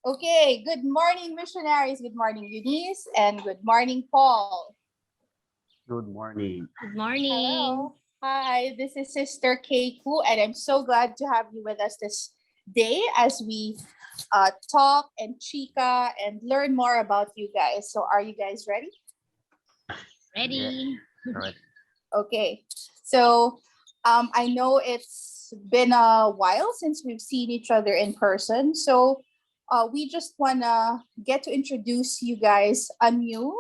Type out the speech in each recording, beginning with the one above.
Okay, good morning, missionaries. Good morning, Eunice, and good morning, Paul. Good morning. Good morning. Hello. Hi, this is Sister Keiku, and I'm so glad to have you with us this day as we talk and chica and learn more about you guys. So, are you guys ready? Yeah, Ready? correct. Okay. So, I know it's been a while since we've seen each other in person. So, we just want to get to introduce you guys anew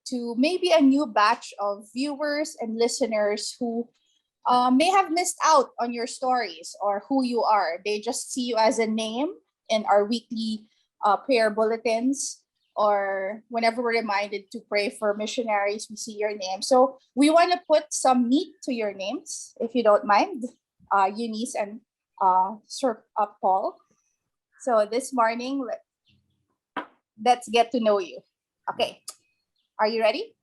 to maybe a new batch of viewers and listeners who may have missed out on your stories or who you are. They just see you as a name in our weekly prayer bulletins, or whenever we're reminded to pray for missionaries, we see your name. So we want to put some meat to your names, if you don't mind, Eunice and Sir Paul. So this morning, let's get to know you. Okay, are you ready?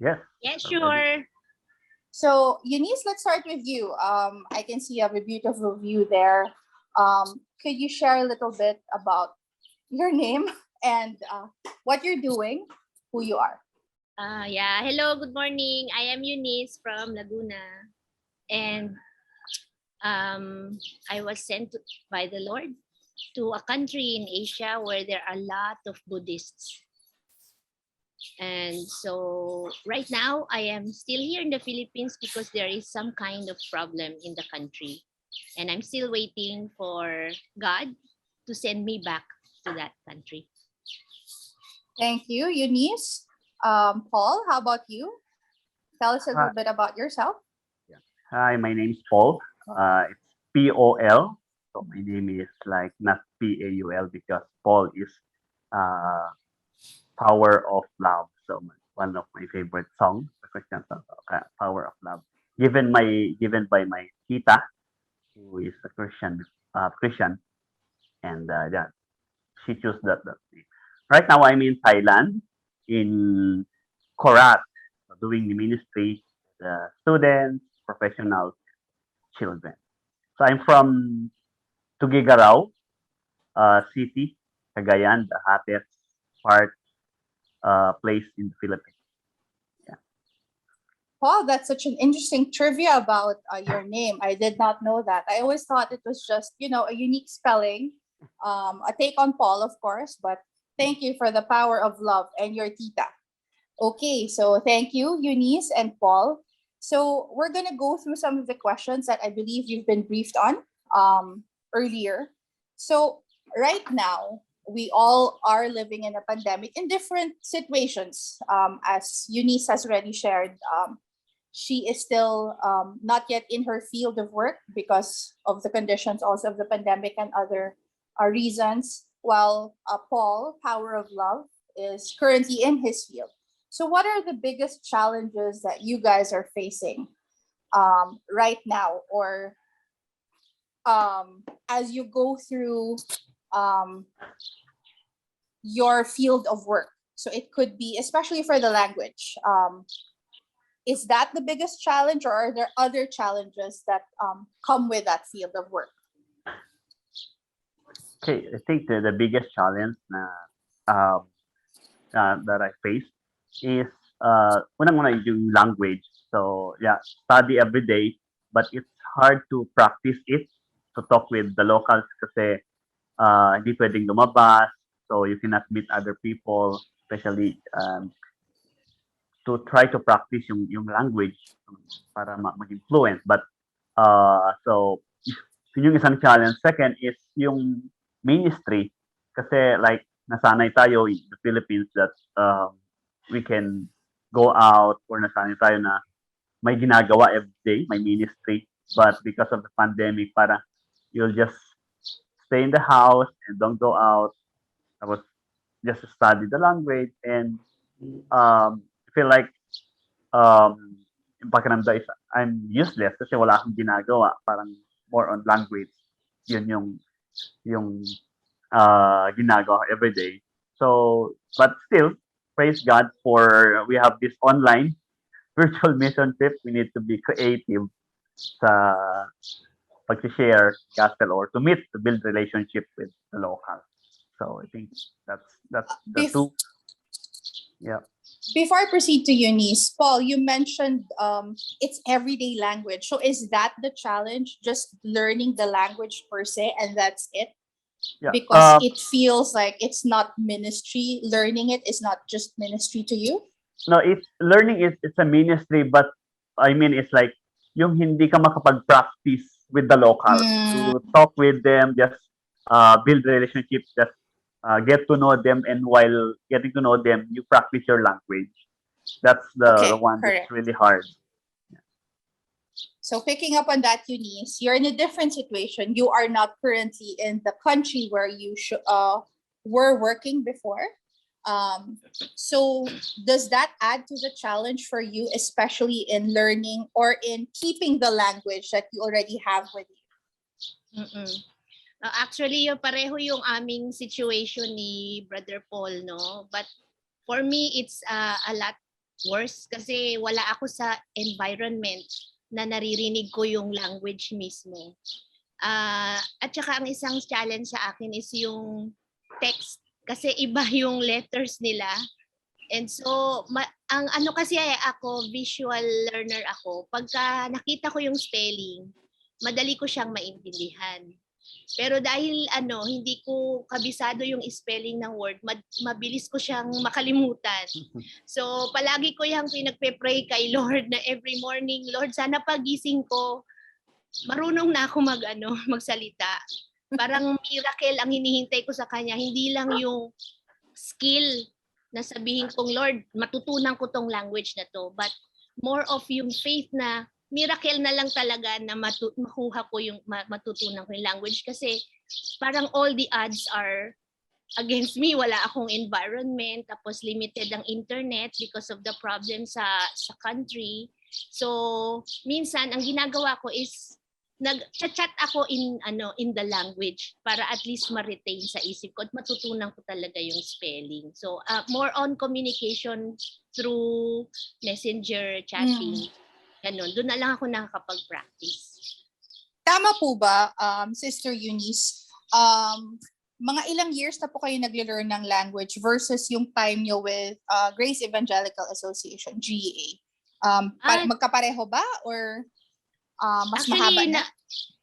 Yes, Yeah, already. sure. So, Eunice, let's start with you. I can see you have a beautiful view there. Could you share a little bit about your name and what you're doing, who you are? Yeah. Hello, good morning. I am Eunice from Laguna. And I was sent by the Lord to a country in Asia where there are a lot of Buddhists. And so right now I am still here in the Philippines because there is some kind of problem in the country. And I'm still waiting for God to send me back to that country. Thank you, Eunice. Paul, how about you? Tell us a Hi, little bit about yourself. yeah. Hi, my name is Paul. It's Paul. So my name is like not Paul because Paul is uh, Power of Love. So one of my favorite songs, the Christian song, Power of Love. Given by my tita, who is a Christian, and yeah, she chose that name. Right now, I'm in Thailand, in Korat, doing the ministry, the students, professionals, children. So I'm from Tugigarao City, Cagayan, the hottest part place in the Philippines. Yeah. Paul, that's such an interesting trivia about your name. I did not know that. I always thought it was just, a unique spelling, a take on Paul, of course, but thank you for the power of love and your tita. Okay, so thank you, Eunice and Paul. So we're gonna go through some of the questions that I believe you've been briefed on earlier. So right now, we all are living in a pandemic in different situations. As Eunice has already shared, she is still not yet in her field of work because of the conditions also of the pandemic and other reasons, while Paul, Power of Love, is currently in his field. So, what are the biggest challenges that you guys are facing right now, or as you go through um, your field of work? So, it could be, especially for the language. Is that the biggest challenge, or are there other challenges that come with that field of work? Okay, I think the biggest challenge um, that I face is unang-una yung language. So yeah, study every day, but it's hard to practice it to talk with the locals kasi hindi pwedeng lumabas, so you cannot meet other people, especially to try to practice yung language para maging fluent. But so yun yung isang challenge. Second is yung ministry kasi like nasanay tayo in the Philippines that we can go out or nasanay tayo na may ginagawa every day, may ministry. But because of the pandemic, para you'll just stay in the house and don't go out. I was just study the language and feel like yung pakiramdam is I'm useless kasi wala akong ginagawa. Parang more on language. Yun yung ginagawa every day. So, but still, praise God for we have this online virtual mission trip. We need to be creative sa pag-share gospel or to meet, to build relationship with the local. So I think that's the Bef- two. Yeah. Before I proceed to Eunice, Paul, you mentioned it's everyday language. So is that the challenge? Just learning the language per se, and that's it? Yeah. Because it feels like it's not ministry. Learning it is not just ministry to you. No, it's learning is it's a ministry, but I mean it's like yung hindi ka makapag-practice with the locals. Mm, To talk with them, just build relationships, just get to know them, and while getting to know them, you practice your language. That's the okay, one that's correct. really hard. So picking up on that, Eunice, you're in a different situation. You are not currently in the country where you were working before. So does that add to the challenge for you, especially in learning or in keeping the language that you already have with you? Mm-mm. Actually, pareho yung aming situation ni Brother Paul, no? But for me, it's a lot worse kasi wala ako sa environment na naririnig ko yung language mismo. At saka ang isang challenge sa akin is yung text kasi iba yung letters nila. And so, ang ano kasi ako, visual learner ako. Pagka nakita ko yung spelling, madali ko siyang maintindihan. Pero dahil hindi ko kabisado yung spelling ng word, mabilis ko siyang makalimutan. So palagi ko yung pinagpe-pray kay Lord na every morning, Lord, sana pagising ko, marunong na ako magsalita. Parang miracle ang hinihintay ko sa kanya, hindi lang yung skill na sabihin kong, Lord, matutunan ko tong language na to, but more of yung faith na miracle na lang talaga na makuha ko yung matutunan ko yung language kasi parang all the odds are against me. Wala akong environment, tapos limited ang internet because of the problem sa country. So minsan ang ginagawa ko is nag-chat ako in the language para at least ma-retain sa isip ko at matutunan ko talaga yung spelling. So more on communication through messenger chatting. Ganun. Doon na lang ako nakakapag-practice. Tama po ba, Sister Eunice? Mga ilang years na po kayo nag-learn ng language versus yung time nyo with Grace Evangelical Association, GEA? Magkapareho ba or mas mahaba actually, na?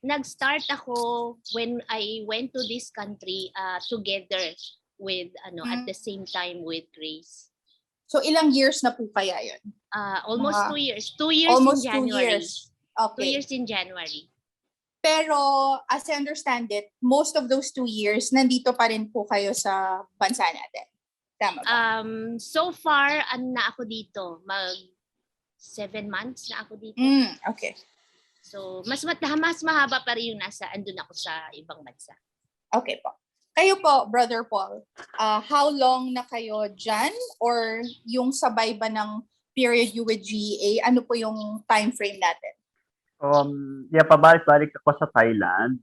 Nag-start ako when I went to this country together with at the same time with Grace. So ilang years na po kaya yun? Almost 2 years. 2 years Almost in January. 2 years. Okay. 2 years in January. Pero as I understand it, most of those 2 years, nandito pa rin po kayo sa bansa natin. Tama ba? So far, na ako dito. 7 months na ako dito. Okay. So, mas mahaba pa rin yung andun ako sa ibang bansa. Okay po. Kayo po, Brother Paul, how long na kayo dyan? Or yung sabay ba ng period you with GEA? Ano po yung time frame natin? Pabalik-balik ako sa Thailand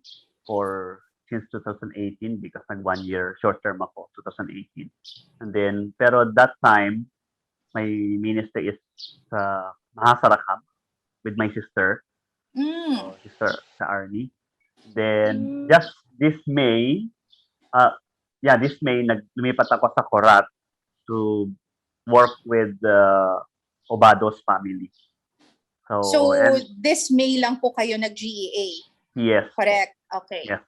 since 2018 because nag 1 year short term ako, 2018. And then, pero that time, my ministry is sa Mahasarakam with my sister. Sister sa Arnie. Then, just this May, lumipat ako sa Korat to work with the Obados family. So this May lang po kayo nag-GEA? Yes. Correct. Okay. Yes.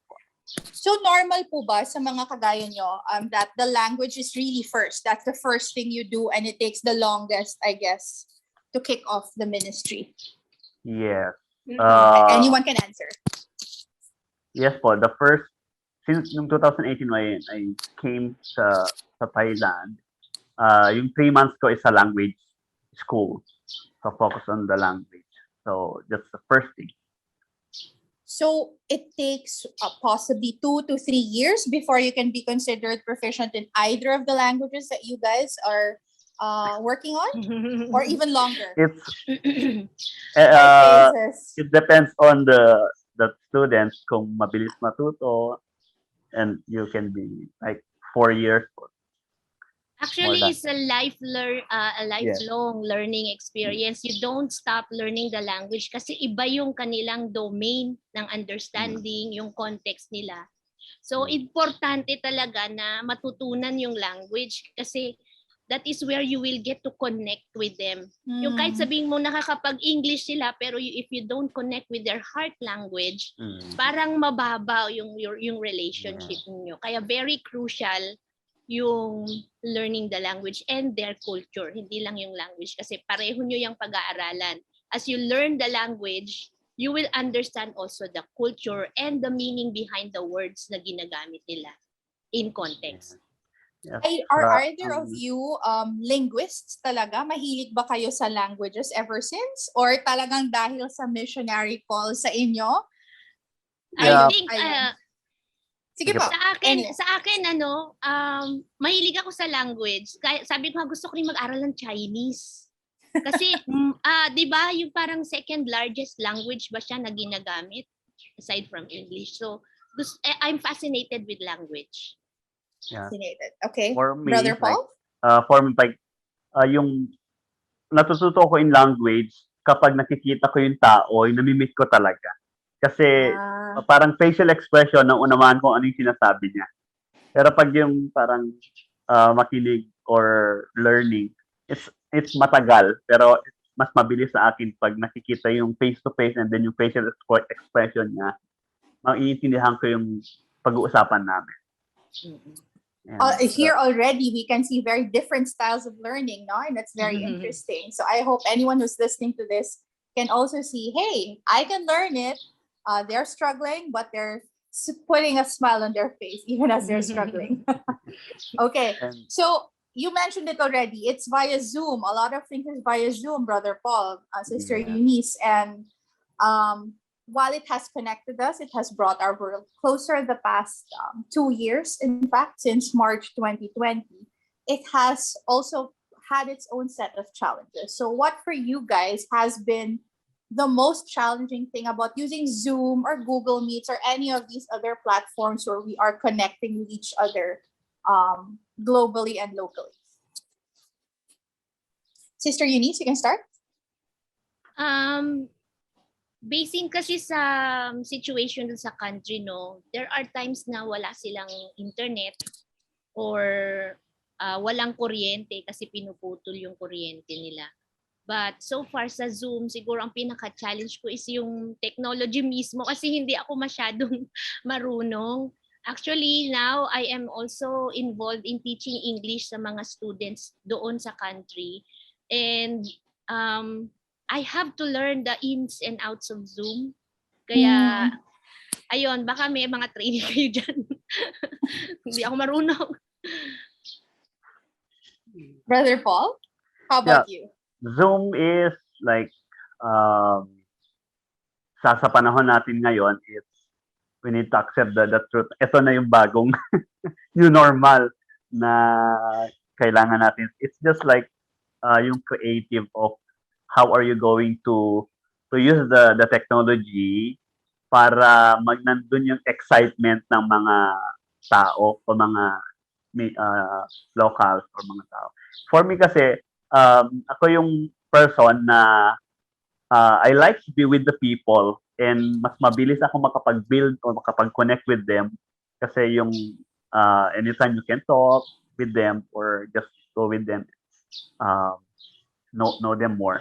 So normal po ba sa mga kagaya nyo that the language is really first? That's the first thing you do and it takes the longest, I guess, to kick off the ministry? Yes. Anyone can answer. Yes po. Since noong 2018 when I came sa Thailand, yung 3 months ko is sa language school. So focus on the language. So that's the first thing. So it takes possibly 2 to 3 years before you can be considered proficient in either of the languages that you guys are working on, or even longer? It depends on the students kung mabilis matuto, and you can be like 4 years. Actually, it's a lifelong learning experience. You don't stop learning the language kasi iba yung kanilang domain ng understanding, yung context nila. So, importante talaga na matutunan yung language kasi that is where you will get to connect with them. Yung kahit sabihin mo nakakapag-English sila pero if you don't connect with their heart language, parang mababaw yung relationship niyo. Kaya very crucial yung learning the language and their culture. Hindi lang yung language kasi pareho nyo yung pag-aaralan. As you learn the language, you will understand also the culture and the meaning behind the words na ginagamit nila in context. Yes. Are either of you linguists talaga? Mahilig ba kayo sa languages ever since? Or talagang dahil sa missionary call sa inyo? I think Sige po. Sa akin mahilig ako sa language. Kaya sabi ko gusto ko rin mag-aral ng Chinese. Kasi 'di ba yung parang second largest language ba siya na ginagamit aside from English. So I'm fascinated with language. Yeah. Fascinated. Okay. For me, Brother Paul? Yung natututo ko in language kapag nakikita ko yung tao, yung nami-meet ko talaga. Kasi parang facial expression ng unamaan kung ano yung sinasabi niya. Pero pag yung parang makinig or learning, it's matagal. Pero mas mabilis sa akin pag nakikita yung face-to-face and then yung facial expression niya. Maiintindihan ko yung pag-uusapan namin. Here already, we can see very different styles of learning, no? And that's very interesting. So I hope anyone who's listening to this can also see, hey, I can learn it. They're struggling, but they're putting a smile on their face, even as they're struggling. Okay, so you mentioned it already. It's via Zoom. A lot of things is via Zoom, Brother Paul, Sister Eunice. And while it has connected us, it has brought our world closer the past 2 years. In fact, since March 2020, it has also had its own set of challenges. So what for you guys has been the most challenging thing about using Zoom or Google Meets or any of these other platforms where we are connecting with each other globally and locally? Sister Eunice, you can start. Basing kasi sa situation sa country, no, there are times na wala silang internet or walang kuryente kasi pinuputol yung kuryente nila. But so far sa Zoom, siguro ang pinaka-challenge ko is yung technology mismo kasi hindi ako masyadong marunong. Actually, now I am also involved in teaching English sa mga students doon sa country. And I have to learn the ins and outs of Zoom. Kaya, ayun, baka may mga training kayo dyan. Hindi ako marunong. Brother Paul, how about you? Zoom is like, sa panahon natin ngayon, we need to accept the truth. Ito na yung bagong new normal na kailangan natin. It's just like yung creative of how are you going to use the technology para magnandun yung excitement ng mga tao o mga locals or mga tao. For me kasi, ako yung person na I like to be with the people and mas mabilis ako makapag-build or makapag-connect with them kasi yung anytime you can talk with them or just go with them, know them more.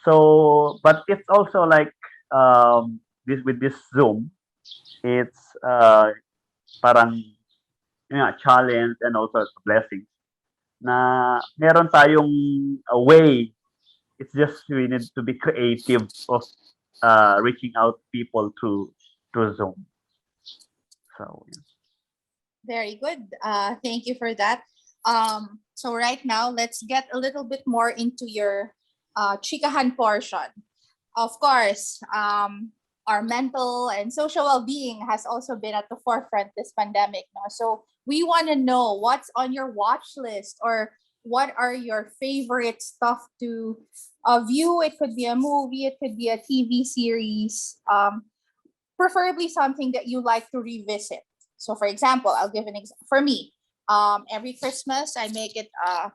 So, but it's also like with this Zoom, it's parang challenge and also a blessing na meron tayong way. It's just we need to be creative of reaching out people to Zoom. So very good. Thank you for that. So right now, let's get a little bit more into your chikahan portion. Of course, our mental and social well-being has also been at the forefront this pandemic. No? So we want to know what's on your watch list or what are your favorite stuff to view. It could be a movie, it could be a TV series, preferably something that you like to revisit. So for example, I'll give an example. For me, every Christmas, I make it a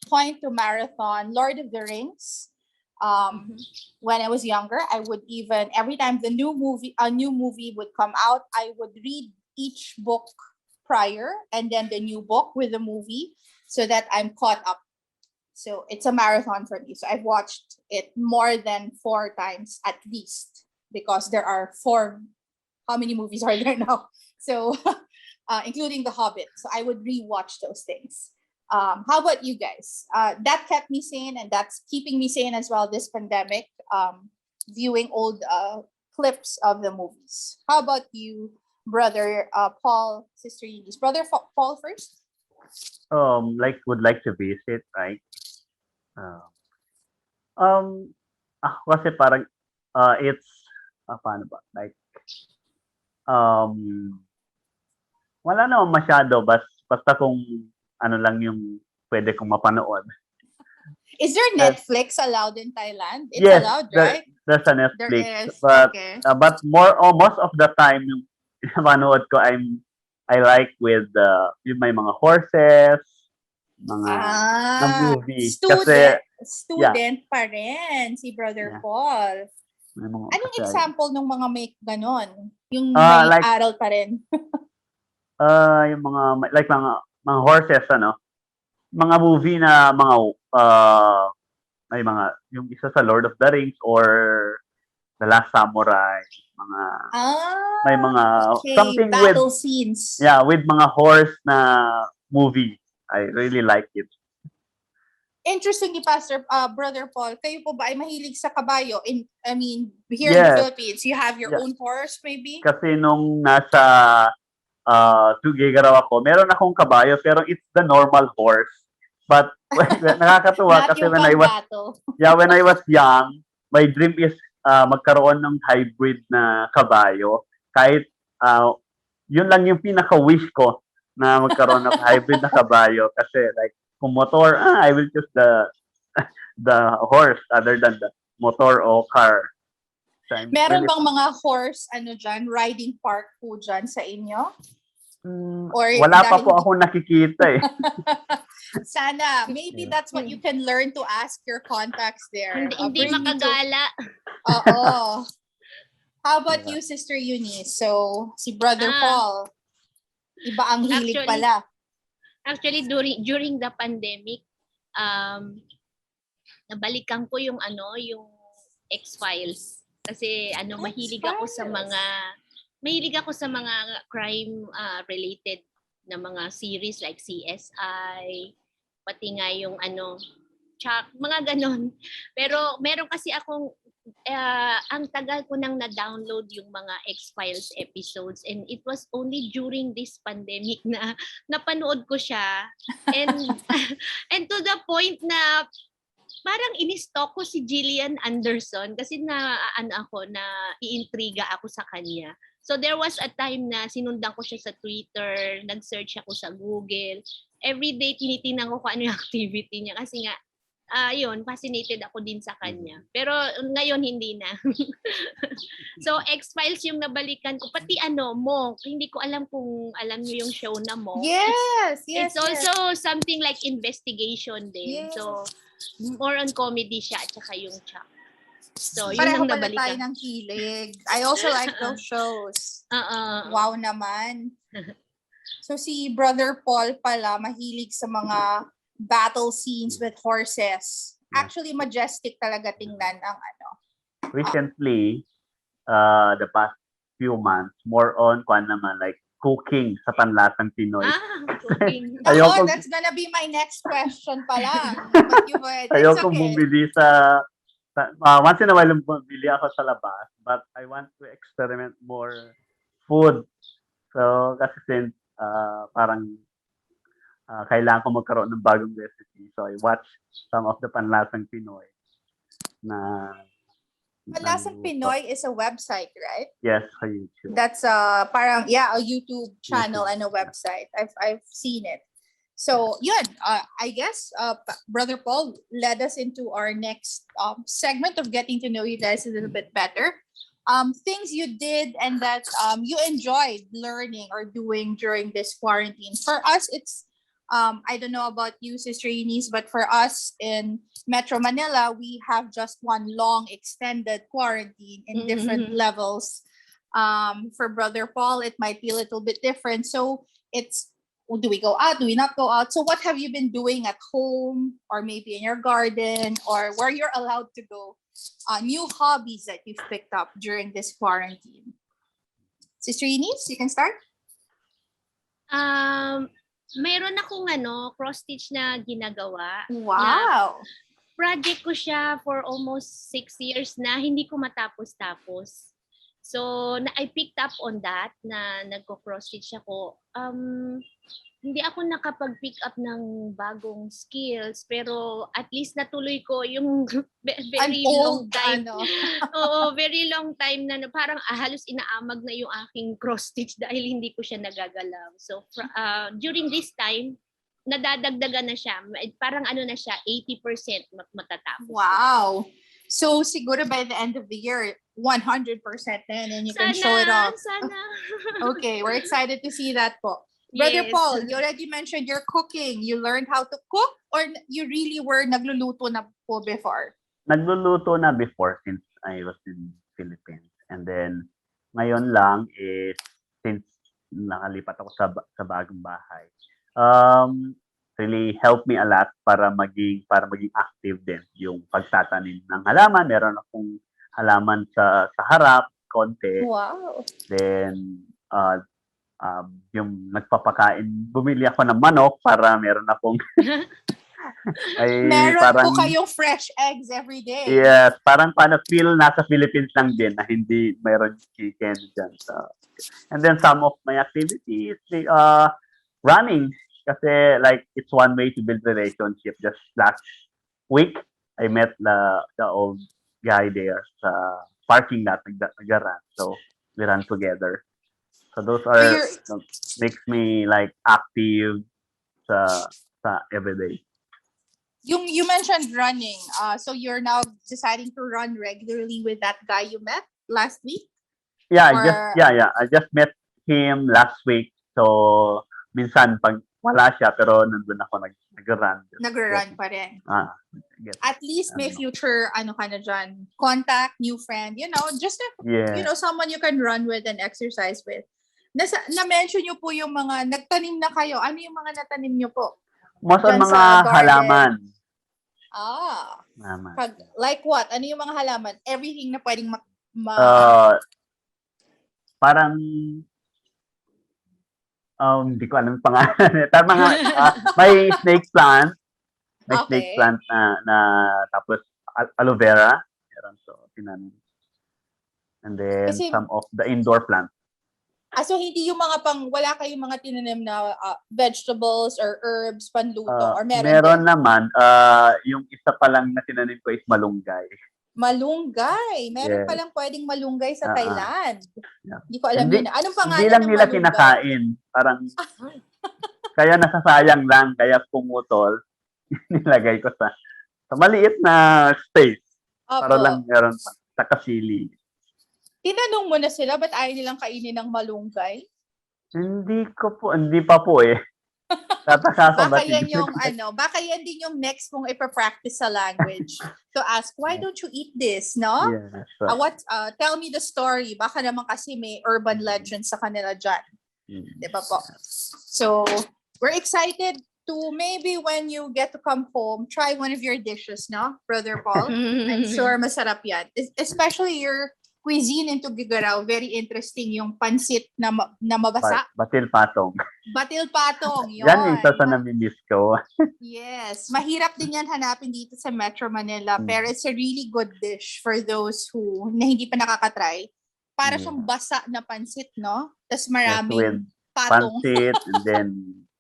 point to marathon Lord of the Rings. When I was younger, I would even every time a new movie would come out, I would read each book prior and then the new book with the movie so that I'm caught up. So it's a marathon for me. So I've watched it more than 4 times at least because there are four. How many movies are there now? So, including The Hobbit. So I would rewatch those things. How about you guys? That kept me sane, and that's keeping me sane as well this pandemic. Viewing old clips of the movies. How about you, brother Paul, sister Eunice? Brother Paul first. Like would like to visit, right? Uh, kasi parang it's paano ba? Like um wala naman masyado basta kung ano lang yung pwede kong mapanood. Is there Yes, Netflix allowed in Thailand? It's yes, allowed, right? there's a There Netflix, is. but Okay. more most of the time yung manood ko I like with yung may mga horses, mga na movie kasi yeah, Student pa rin si Brother yeah, Paul. may mga Anong kasi example ng mga may ganon? Yung may like aral pa rin. yung mga like mga horses ano, mga movie na mga may mga yung isa sa Lord of the Rings or The Last Samurai, mga may Ah, mga okay. something with Battle scenes. with mga horse na movie. I really like it. Interesting ni Pastor Brother Paul. Kayo po ba ay mahilig sa kabayo? Here in the Yes. Philippines, you have your Yeah. own horse maybe? Kasi nung nasa Tugigaraw ako, meron akong kabayo pero it's the normal horse. But nakakatuwa Not kasi yung when I was young, my dream is magkaroon ng hybrid na kabayo. Kahit yun lang yung pinaka-wish ko na magkaroon ng hybrid na kabayo kasi like kung motor, I will choose the horse other than the motor or car. So Meron bang mga horse riding park po dyan sa inyo? Or wala pa dahil po ako nakikita eh. sana, maybe that's what you can learn to ask your contacts there. Hindi Bring me to- makagala. Oo. How about Yeah. you, Sister Eunice? So, si Brother Ah. Paul, iba ang hilig Actually, pala. Actually, during the pandemic, nabalikan ko yung X-Files. Kasi mahilig ako sa mga crime related na mga series like CSI, pati nga yung Chuck, mga ganon. Pero meron kasi akong ang tagal ko nang na-download yung mga X-Files episodes, and it was only during this pandemic na napanood ko siya, and and to the point na parang ini-stalk ko si Gillian Anderson kasi na iintriga ako sa kanya. So there was a time na sinundan ko siya sa Twitter, nag-search ako sa Google. Every day tinitingnan ko kung ano yung activity niya kasi nga fascinated ako din sa kanya. Pero ngayon hindi na. So X-Files yung nabalikan ko. Pati Monk. Hindi ko alam kung alam niyo yung show na Monk. Yes. It's also something like investigation din. Yes. So more on comedy siya at saka yung Chuck. So yun Pareho ang pala tayo nabalikan. ng kilig. I also like those shows. Wow naman. So si Brother Paul pala mahilig sa mga battle scenes with horses. Actually, majestic talaga tingnan ang Recently, the past few months, more on like cooking sa panlasang Pinoy. Cooking. Ayoko- that's gonna be my next question pala. But it's Ayoko okay. bumili once in a while bumili ako sa labas, but I want to experiment more food. So, kasi since parang kailangan ko magkaroon ng bagong recipe. So, I watch some of the Panlasang Pinoy na Panlasang Pinoy is a website, right? Yes, sa YouTube. That's a YouTube channel and a website. I've seen it. So, yun, I guess Brother Paul led us into our next segment of getting to know you guys a little bit better. Things you did and that you enjoyed learning or doing during this quarantine. For us, it's I don't know about you, Sister Eunice, but for us in Metro Manila, we have just one long extended quarantine in different levels. For Brother Paul, it might be a little bit different. So it's, do we go out? Do we not go out? So what have you been doing at home, or maybe in your garden, or where you're allowed to go? New hobbies that you've picked up during this quarantine. Sister Eunice, you can start. Mayroon akong cross-stitch na ginagawa. Na Wow. project ko siya for almost 6 years na hindi ko matapos-tapos. So, I picked up on that na nagko-cross-stitch ako. Hindi ako nakapag-pick up ng bagong skills, pero at least natuloy ko yung very long time. Oo, very long time na parang halos inaamag na yung aking cross-stitch dahil hindi ko siya nagagalaw. So, during this time, nadadagdagan na siya. Parang na siya, 80% matatapos. Wow. So, siguro by the end of the year, 100% then, and you can show it off. Sana. Okay, we're excited to see that po. Brother Yes. Paul, you already mentioned you're cooking. You learned how to cook, or you really were nagluluto na po before? Nagluluto na before since I was in Philippines. And then, ngayon lang is, since nakalipat ako sa bagong bahay, really helped me a lot para maging active din yung pagtatanim ng halaman. Meron akong halaman sa harap, konti. Wow. Then, yung nagpapakain, bumili ako ng manok para meron akong meron parang, po kayong fresh eggs every day. Yes, parang feel nasa Philippines lang din na hindi mayroon chicken dyan. So, and then some of my activities, running. Kasi like, it's one way to build relationship. Just last week, I met the old guy there sa parking lot, nag-run. So, we ran together. So those are makes me like active sa everyday. You mentioned running. So you're now deciding to run regularly with that guy you met last week? Yeah, I just met him last week. So minsan pag wala siya pero nandun ako nag-run. Nag-run pa rin. Yes. At least may future ka na dyan, contact, new friend, just someone you can run with and exercise with. Na-mention nyo po yung mga nagtanim na kayo. Ano yung mga natanim nyo po? Most of mga halaman. Like what? Ano yung mga halaman? Everything na pwedeng parang hindi ko alam pangalan. May snake plant. May snake plant na tapos aloe vera. So, tinanim. And then some of the indoor plants. So hindi yung mga wala kayong mga tinanim na vegetables or herbs, panluto, or meron naman, yung isa pa lang na tinanim ko is malunggay. Malunggay? Meron palang pwedeng malunggay sa Thailand. Hindi ko alam yun. Anong pangalan hindi lang ng nila malunggay? Kinakain. Parang, kaya nasasayang lang, kaya pumutol, nilagay ko sa maliit na space. Para lang meron sa kasili. Tinanong mo na sila, ba't ayaw nilang kainin ng malunggay? Hindi pa po eh. Tataka ko baka yan din yung next mong ipapractice sa language. To ask, why don't you eat this, no? Yes. Tell me the story. Baka naman kasi may urban legend sa kanila dyan. Diba po? So, we're excited to maybe when you get to come home, try one of your dishes, no? Brother Paul? I'm sure masarap yan. Especially your cuisine into Gigaraw, very interesting yung pansit na mabasa. Batil patong. Batil patong, yun. Yan isa sa namimiss ko. Yes. Mahirap din yan hanapin dito sa Metro Manila, pero it's a really good dish for those who na hindi pa nakakatry. Para siyang basa na pansit, no? Tapos maraming patong. Pansit, and then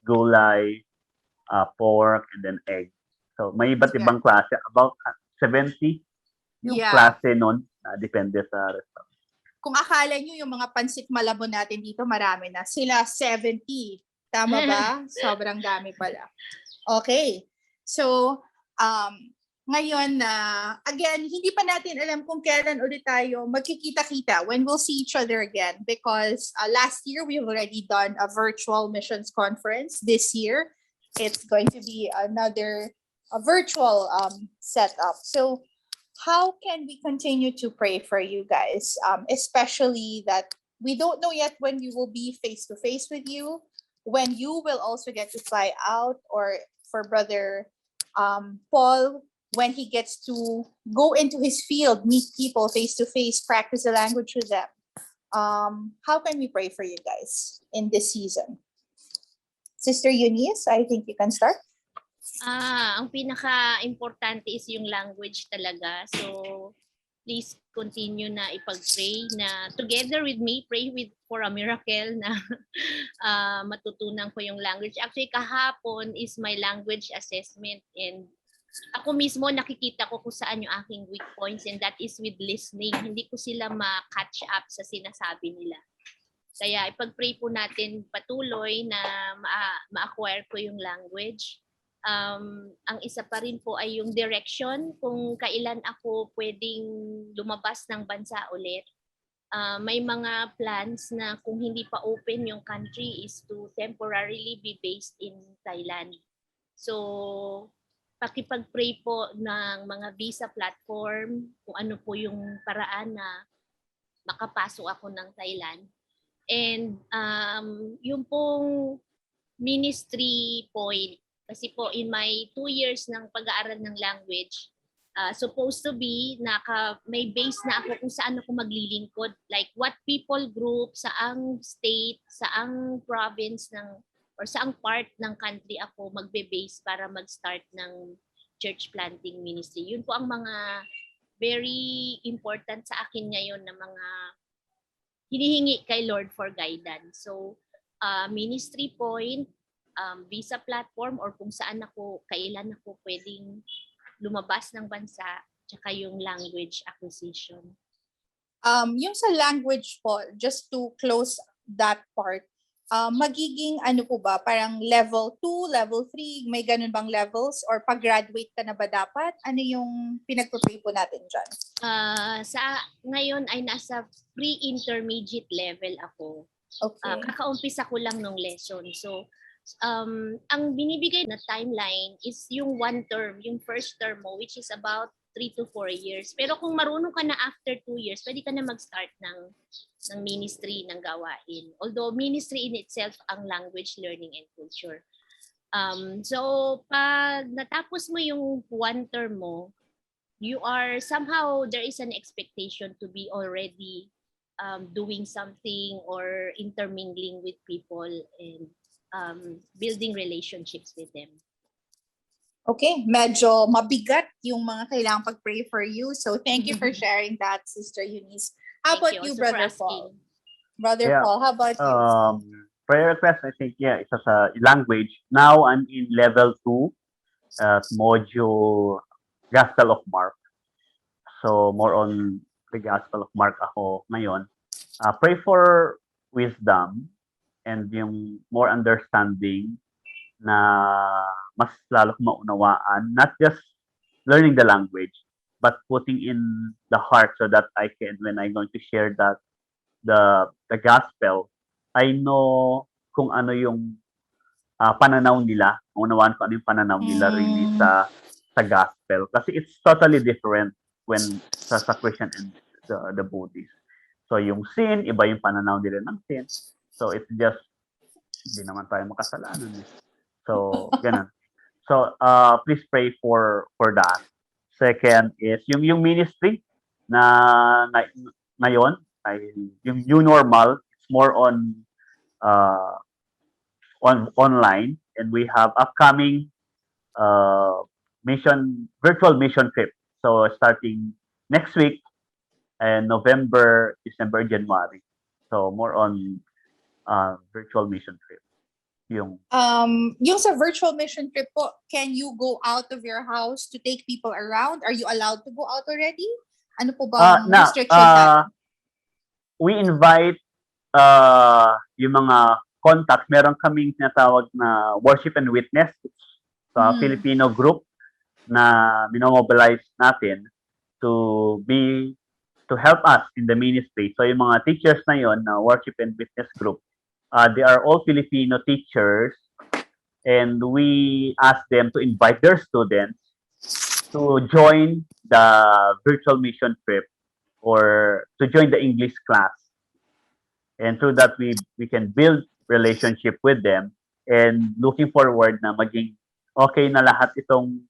gulay, pork, and then egg. So may iba't ibang klase. About 70 yung klase nun. Depende sa restaurant. Kung akala nyo yung mga pansit malabon natin dito, marami na. Sila 70. Tama ba? Sobrang dami pala. Okay. So, ngayon, again, hindi pa natin alam kung kailan ulit tayo magkikita-kita, when we'll see each other again. Because last year, we've already done a virtual missions conference. This year, it's going to be another virtual setup. So, how can we continue to pray for you guys, especially that We don't know yet when we will be face to face with you, when you will also get to fly out, or for Brother Paul, when he gets to go into his field, meet people face to face, practice the language with them. How can we pray for you guys in this season? Sister Eunice, I think you can start. Ang pinaka-importante is yung language talaga. So, please continue na ipag-pray na together with me, pray for a miracle na matutunan ko yung language. Actually, kahapon is my language assessment, and ako mismo nakikita ko kung saan yung aking weak points, and that is with listening. Hindi ko sila ma-catch up sa sinasabi nila. Kaya ipag-pray po natin patuloy na ma-acquire ko yung language. Ang isa pa rin po ay yung direction, kung kailan ako pwedeng lumabas ng bansa ulit. May mga plans na kung hindi pa open yung country is to temporarily be based in Thailand. So, pakipag-pray po ng mga visa platform, kung ano po yung paraan na makapasok ako ng Thailand. And yung pong ministry point, kasi po in my 2 years ng pag-aaral ng language, supposed to be may base na ako kung saan ako maglilingkod, like what people group, saang state, saang province or saang part ng country ako magbe-base para mag-start ng church planting ministry. Yun po ang mga very important sa akin ngayon na mga hinihingi kay Lord for guidance. So, ministry point, visa platform, or kung saan kailan ako pwedeng lumabas ng bansa, tsaka yung language acquisition. Yung sa language po, just to close that part, magiging ano po ba, parang level 2, level 3, may ganun bang levels? Or pag-graduate ka na ba dapat? Ano yung pinagpupray po natin dyan? Sa ngayon ay nasa pre-intermediate level ako. Okay. Kakaumpisa ko lang nung lesson. So, ang binibigay na timeline is yung 1 term, yung first term mo, which is about 3 to 4 years. Pero kung marunong ka na after 2 years, pwede ka na mag-start ng ministry, ng gawain. Although ministry in itself ang language learning and culture. So, pag natapos mo yung 1 term mo, you are somehow, there is an expectation to be already doing something or intermingling with people and building relationships with them. Okay, medyo mabigat yung mga kailangang pag-pray for you. So thank you for sharing that, Sister Eunice. How about you, Brother Paul? Brother Paul, how about you? Prayer request, I think, it's as a language. Now I'm in level 2 at module Gospel of Mark. So more on the Gospel of Mark ako ngayon. Pray for wisdom and yung more understanding na mas lalo maunawaan, not just learning the language, but putting in the heart so that I can, when I'm going to share that the gospel, I know kung ano yung pananaw nila, unawaan ko ano yung pananaw nila really sa gospel. Kasi it's totally different when sa Christian and the Buddhist. So yung sin, iba yung pananaw nila ng sin. So it's just, hindi naman tayo makasalanan. So, ganun. So, please pray for that. Second is, yung ministry na ngayon, yung new normal, it's more on online, and we have upcoming virtual mission trip. So, starting next week, and November, December, January. So, more on virtual mission trip. Yung sa virtual mission trip po, can you go out of your house to take people around? Are you allowed to go out already? Ano po ba restriction natin? We invite yung mga contacts. Meron kaming tinatawag na worship and witness. Filipino group na minomobilize natin to help us in the ministry. So yung mga teachers na yon na worship and witness group, they are all Filipino teachers, and we ask them to invite their students to join the virtual mission trip or to join the English class. And through that, we can build relationship with them, and looking forward na maging okay na lahat itong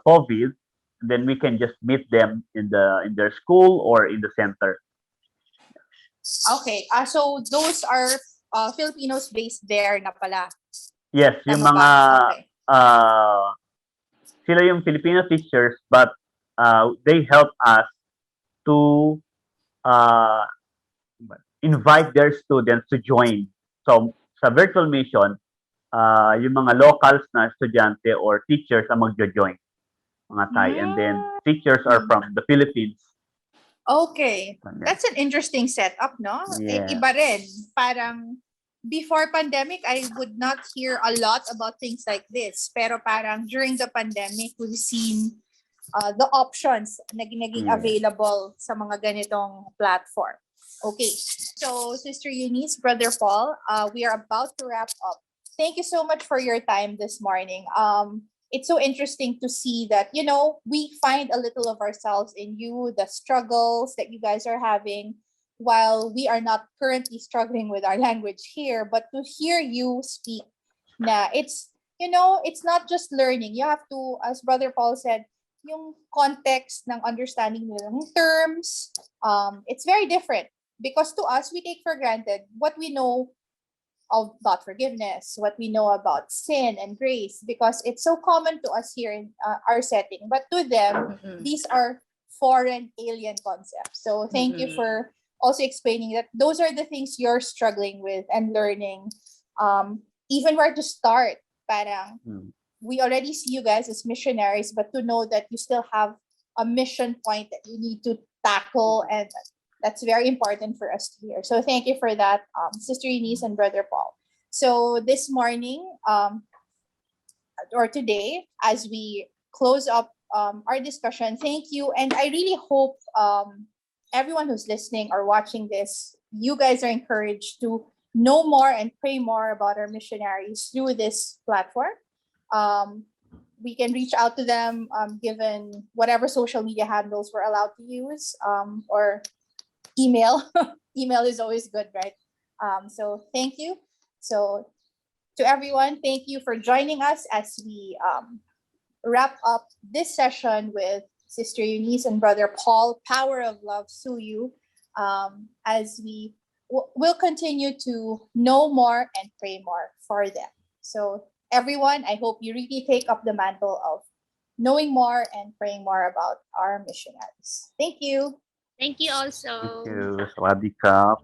COVID, then we can just meet them in their school or in the center. Okay. So those are Filipinos based there na pala. Yes, yung Tama mga ba? Okay. uh, sila yung Filipino teachers, but they help us to uh, invite their students to join. So sa virtual mission, yung mga locals na estudyante or teachers ang magjo-join, mga Thai. And then teachers are Mm. from the Philippines. Okay. Ganyan. That's an interesting setup, no? Yeah. Iba rin. Parang before pandemic, I would not hear a lot about things like this. Pero parang during the pandemic, we've seen the options na naging Yeah. available sa mga ganitong platform. Okay. So, Sister Eunice, Brother Paul, we are about to wrap up. Thank you so much for your time this morning. It's so interesting to see that, we find a little of ourselves in you, the struggles that you guys are having, while we are not currently struggling with our language here. But to hear you speak, it's not just learning. You have to, as Brother Paul said, yung context ng understanding nila ng terms, it's very different. Because to us, we take for granted what we know about forgiveness, what we know about sin and grace, because it's so common to us here in our setting. But to them, these are foreign, alien concepts. So thank you for also explaining that those are the things you're struggling with and learning. Even where to start. Parang, we already see you guys as missionaries, but to know that you still have a mission point that you need to tackle, and that's very important for us to hear. So thank you for that, Sister Eunice and Brother Paul. So this morning, or today, as we close up our discussion, thank you. And I really hope everyone who's listening or watching this, you guys are encouraged to know more and pray more about our missionaries through this platform. We can reach out to them given whatever social media handles we're allowed to use, or email. Email is always good, right? So thank you. So to everyone, thank you for joining us as we wrap up this session with Sister Eunice and Brother Paul, Power of Love, Suyu, as we will continue to know more and pray more for them. So everyone, I hope you really take up the mantle of knowing more and praying more about our missionaries. Thank you. Thank you also. Thank you. Sawadee Krap.